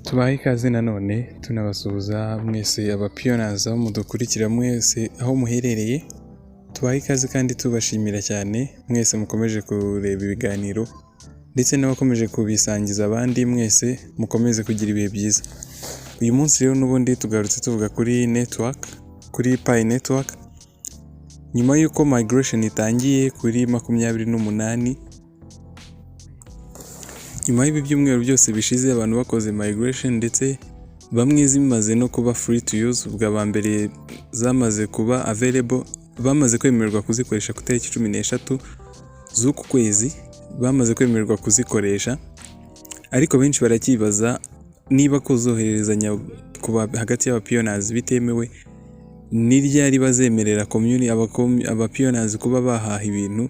Tubahe ikaze nanone tunabasuhuza mwese abapioneers aho mudukurikira mwese aho muherereye. Tubahe ikaze kandi tubashimira cyane mwese mukomeje kureba ibiganiro ndetse n'abakomeje kubisangiza abandi mwese mukomeze kugira ibihe byiza. Uyu munsi rero n'ubundi tugarutse tuvuga kuri network, kuri Pi network. Nyuma y'uko migration itangiye kuri 28, nyuma y'ibi byumweru byose bishize abantu bakoze migration ndetse bamwe zimaze no kuba free to use, ubwa bambere zamaze kuba available, bamaze kwemererwa kuzikoresha ku tariki 13 z'uku kwezi, bamaze kwemererwa kuzikoresha, ariko benshi barakibaza niba kuzoherezanya kuba hagati y'abapioneers bitemewe, ni ryari bazemerera community abapioneers kuba bahaha ibintu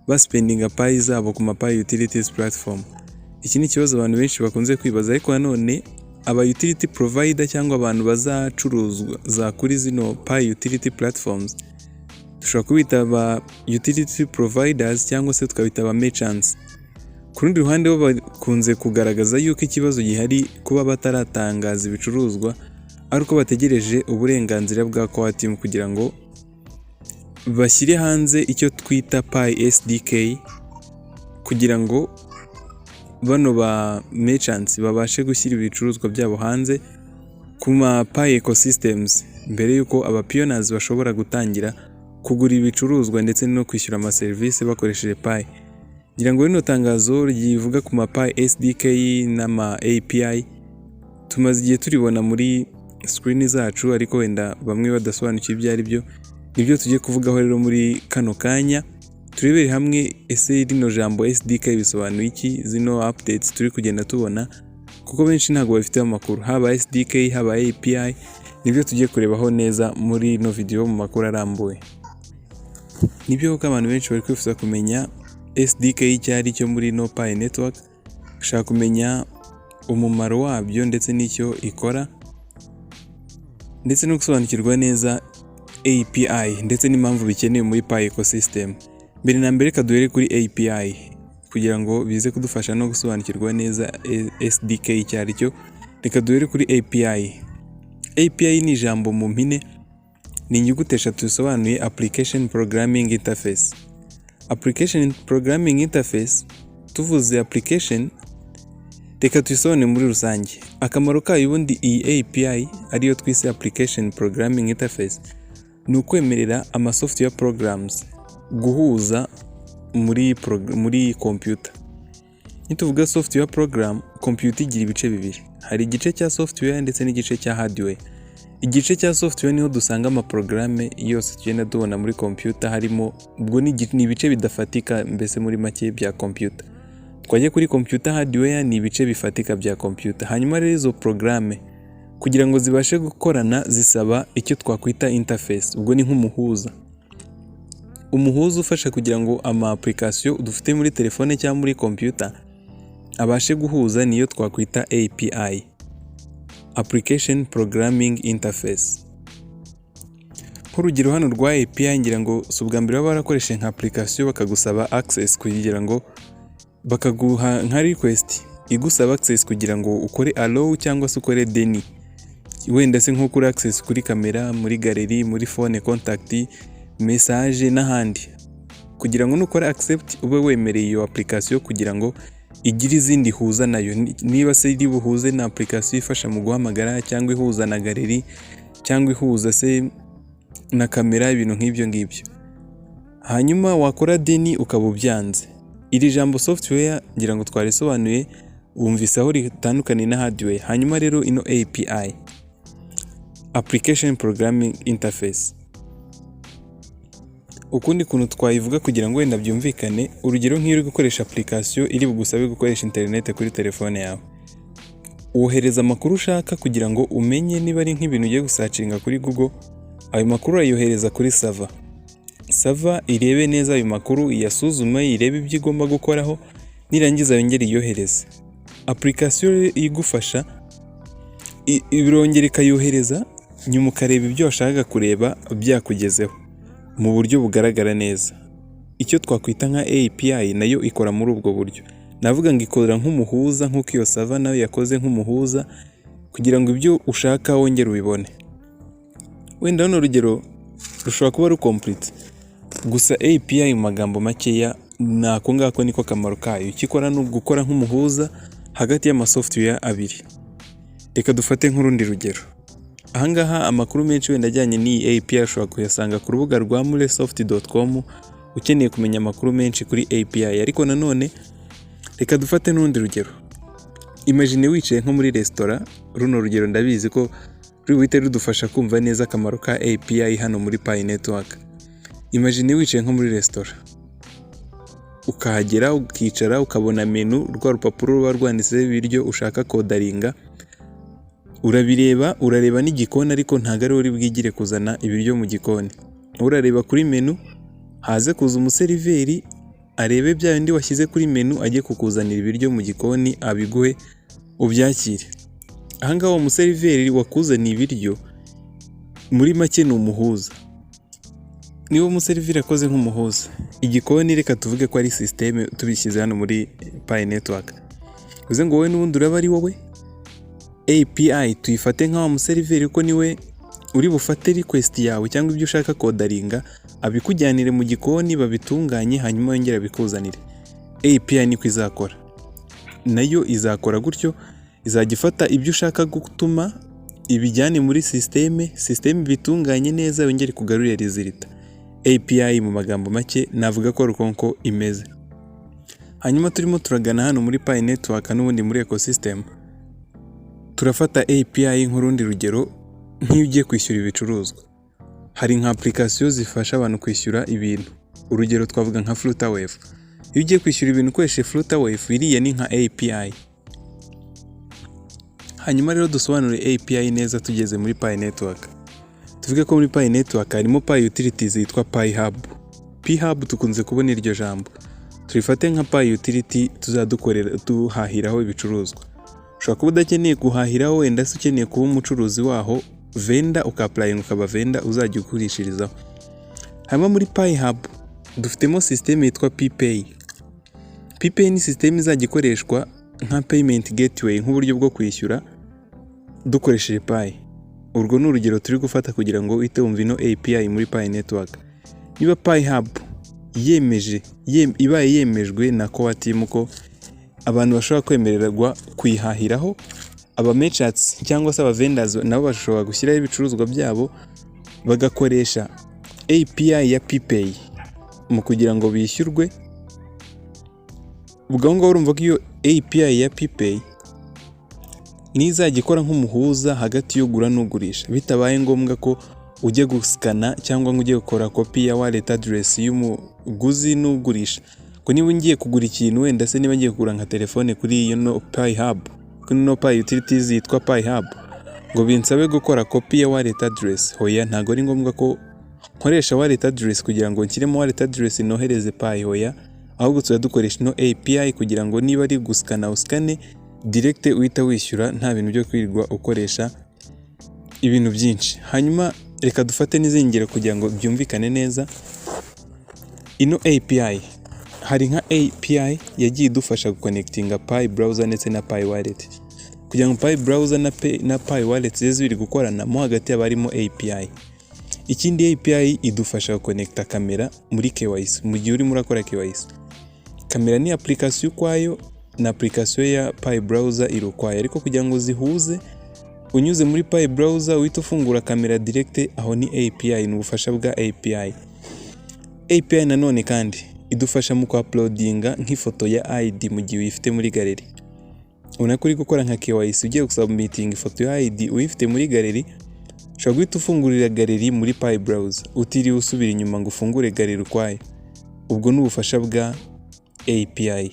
baspendinga Pi zabo ku Pi utilities platform. Iki ni ikibazo abantu benshi bakunze kwibaza, ariko nanone aba utility provider cyangwa abantu bazacuruzwa za kuri zino Pi utility platforms dushobora kubita aba utility providers cyangwa se tukabita aba merchants. Ku rundi ruhande bo bakunze kugaragaza yuko ikibazo gihari kuba bataratangaza ibicuruzwa ariko bategereje uburenganzira bwa core team kugira ngo bashyire hanze icyo twita Pi SDK kugira ngo bano ba merchants babashe gushyira ibicuruzwa byabo hanze ku Pi ecosystems mbere yuko aba pioneers bashobora gutangira kugura ibicuruzwa ndetse no kwishyura ama service bakoresheje Pi. Ngira ngo rino tangazo rivuga ku Pi SDK n'ama API tumaze igihe turibona muri screen zacu, ariko wenda bamwe badasobanukiwe ibyo ari byo. Nibyo tugiye kuvugaho rero muri kano kanya, turebere hamwe ese rino jambo SDK bisobanuye iki, zino updates turi kugenda tubona, kuko benshi ntabwo bafite amakuru haba SDK haba API. Nibyo tugiye kurebaho neza muri no video mu makuru arambuye. Nibyo ko abantu benshi bari kwifuza kumenya SDK cyari cyo muri no Pi network, ushaka kumenya umumaro wabyo ndetse n'icyo ikora, ndetse no gusobanukirwa neza API ndetse n'impamvu bikenewe muri Pi ecosystem. Mbere na mbere kaduhere kuri API kugira ngo bize kudufasha no gusobanukirwa neza SDK cyari cyo. Reka duhere kuri API. API ni ijambo mu mpine, ni inyuguti eshatu zisobanuye application programming interface. Application programming interface, tuvuze application reka tuyisobanure muri rusange. Akamaro kayo ubundi iyi API ariyo twise application programming interface ni ukwemerera ama software programs guhuza muri computer. Nituvuga software program, computer igira ibice bibiri, hari igice cya software ndetse n'igice cya hardware. Igice cya software niho dusanga ama programme yose tugenda tubona muri computer, harimo ubwo ni ibice bidafatika mbese muri make bya computer. Twajya kuri computer hardware ni ibice bifatika bya computer. Hanyuma rero izo programme kugira ngo zibashe gukorana zisaba icyo twakwita interface, ubwo ni nk'umuhuza. Umuhuza ufasha kugira ngo ama application dufite muri telefone cyangwa muri computer abashe guhuza, niyo twakwita API, application programming interface. Nk'urugero hano rwa API, ngira ngo si ubwa mbere baba barakoresha nka application bakagusaba access kugira ngo bakaguha nka request igusaba access kugira ngo ukore allow cyangwa se ukore deny, wenda se nko kuri access kuri kamera, muri gallery, muri phone contact, message n'ahandi, kugira ngo nukora accept ube wemereye iyo application kugira ngo igire izindi huza nayo. Niba se iri buhuze na application ifasha mu guhamagara cyangwa ihuza na gallery cyangwa ihuza se na kamera, ibintu nk'ibyo ngibyo. Hanyuma wakora deny ukaba ubyanze. Iri jambo software ngira ngo twarisobanuye, wumvise aho ritandukanye na hardware. Hanyuma rero ino API, application programming interface, ukundi kuntu twayivuga kugira ngo wenda byumvikane, urugero nk'iyo uri gukoresha application iri bugusabe gukoresha internet kuri telefone yawe, wohereza amakuru ushaka kugira ngo umenye niba ari nk'ibintu ugiye gusacinga kuri Google, ayo makuru ayohereza kuri server irebe neza ayo makuru, iyasuzume, irebe ibyo igomba gukoraho, nirangiza yongere iyohereze. Application igufasha ibirongera ikayohereza, nyuma ukareba ibyo washaka kureba byakugezeho mu buryo bugaragara neza. Icyo twakwita nka API nayo ikora muri ubwo buryo. Navuga ngo ikorera nk'umuhuza, nk'uko iyo server nayo yakoze nk'umuhuza, kugira ngo ibyo ushaka wongere ubibone. Wenda hano urugero rushobora kuba rukomplete, gusa API mu magambo makeya nako ngako niko kamaro kayo. Ikikora ni gukora nk'umuhuza hagati y'amasoftware abiri. Reka dufate nk'urundi rugero. Ahangaha amakuru menshi wenda ajyanye n'iyi API ushobora kuyasanga ku rubuga rwa muri.soft.com ukeneye kumenya amakuru menshi kuri API. Ariko nanone reka dufate n'urundi rugero. Imagine wicaye nko muri restaurant. Runo rugero ndabizi ko ruhite rudufasha kumva neza akamaro ka API hano muri Pi Network. Imagine wicaye nko muri restaurant, ukahagera ukicara ukabona menu, rwa rupapuro ruba rwanditseho ibiryo ushaka kodaringa, urareba n'igikoni ariko ntago ari uri bwigire kuzana ibiryo mu gikoni. Urareba kuri menu, haze kuza umuseriveri arebe bya bindi washyize kuri menu, ajye kukuzanira ibiryo mu gikoni abiguhe ubyakire. Ahangaha uwo museriveri wakuzaniye ibiryo muri make ni umuhuza. Niba umuseriveri akoze nk'umuhuza, igikoni reka tuvuge ko ari systeme tubishyize hano muri Pi Network. Uze ngo wowe n'ubundi uraba ari wowe API tuyifate nka wa museriveri ko niwe uri bufate request yawe cyangwa ibyo ushaka kodaringa, abikujyanire mu gikoni babitunganye hanyuma yongera bikuzanire. API niko izakora. Nayo izakora gutyo, izagifata ibyo ushaka gutuma ibijyane muri systeme bitunganye neza yongere kugarurira result. API mu magambo make navuga ko rukonko imeze. Hanyuma turimo turagana hano muri Pi Network n'ubundi muri ecosystem. Turafata API nk'urundi rugero nk'iyo ugiye kwishyura ibicuruzwa. Hari nka application zifasha abantu kwishyura ibintu. Urugero twavuga nka Flutterwave. Iyo ugiye kwishyura ibintu ukoresheje Flutterwave, iriya ni nka API. Hanyuma rero dusobanure API neza tugeze muri Pi Network. Tuvuge ko muri Pi Network harimo Pi utilities yitwa Pi Hub. Pi Hub tukunze kubona iryo jambo. Turifate nka Pi utility tuzadukorera tuhahiraho ibicuruzwa. Ushobora kuba udakeneye guhahiraho, wenda se ukeneye kuba umucuruzi waho, vendor ukapplying ukaba vendor uzajya ukurishirizaho. Hanyuma muri Pi Hub dufitemo systeme yitwa PPay. PPay ni systeme izajya ikoreshwa nka payment gateway, nk'uburyo bwo kwishyura dukoresheje Pi. Urwo ni urugero turi gufata kugira ngo uhite wumva ino API muri Pi Network. Niba Pi Hub ibaye yemejwe na core team ko abantu bashobora kwemererwa kwihahiraho, aba merchants cyangwa se aba vendors nabo bashobora gushyiraho ibicuruzwa byabo bagakoresha API ya PPay mu kugira ngo bishyurwe. Ubwo ngo urumva ko iyo API ya PPay nizajya ikora nk'umuhuza hagati y'ugura n'ugurisha, bitabaye ngombwa ko ujye guskana cyangwa ngo ujye gukora copy ya wallet address y'umuguzi n'ugurisha. Ko niba ngiye kugura ikintu, wenda se niba ngiye kugura nka telefone kuri iyo no Pi Hub, kuri no Pi utilities yitwa Pi Hub, ngo binsabe gukora copy ya wallet address, hoya ntago ari ngombwa ko nkoresha wallet address kugira ngo nshyiremo wallet address nohereze Pi, hoya ahubwo tuza dukoresha no API kugira ngo niba ari guskana uskane direct uhita wishyura nta bintu byo kwirirwa ukoresha ibintu byinshi. Hanyuma reka dufate n'izingiro kugira ngo byumvikane neza. Ino API hari nka API yagiye idufasha guconnectinga Pi browser ndetse na Pi wallet. Kugira ngo Pi browser na Pi wallet zize biri gukorana mo hagati y'abarimo API. Ikindi API idufasha guconnecta kamera muri KYC mu gihe urimo urakora KYC. Kamera ni application kwayo na application ya Pi browser irukwaye, ariko kugira ngo zihuze unyuze muri Pi browser uhita ufungura kamera direct, aho ni API, ni ubufasha bwa API. API nanone kandi idufasha mu uploadinga nk'ifoto ya ID mu gihe uyifite muri gallery. Unakuri gukora nka KYC ugiye gusubmiting ifoto ya ID uyifite muri gallery, ushobora guhita ufungurira gallery muri Pi browser utiriwe usubira inyuma ngo ufungure gallery ukwayo. Ubwo ni ubufasha bwa API.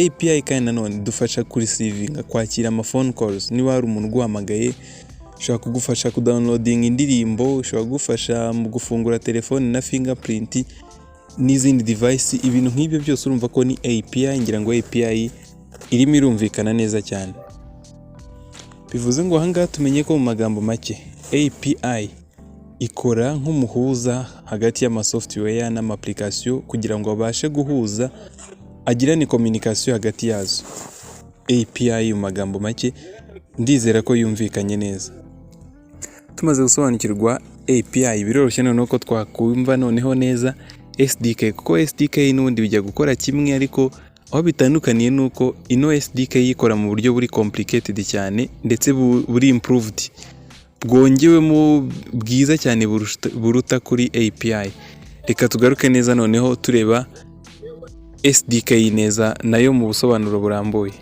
API kandi nanone dufasha kureceiving, kwakira ama phone calls. Niba hari umuntu uguhamagaye, ushobora kugufasha kudownloading indirimbo, ushobora kugufasha mu gufungura telefone na fingerprint n'izindi device. Ibintu nk'ibyo byose urumva ko ni API. Ngira ngo API irimo irumvikana neza cyane. Bivuze ngo ahangaha tumenye ko mu magambo make API ikora nk'umuhuza hagati y'ama software n'ama application kugira ngo babashe guhuza, agirane communication hagati yazo. API mu magambo make, ndizera ko yumvikanye neza. Tumaze gusobanukirwa API, biroroshye noneho ko twakumva noneho neza SDK, kuko SDK n'ubundi bijya gukora kimwe, ariko aho bitandukaniye nuko ino SDK yikora mu buryo buri complicated cyane ndetse buri improved, bwongewemo bwiza cyane buruta kuri API. Reka tugaruke neza noneho tureba SDK neza nayo mu busobanuro burambuye.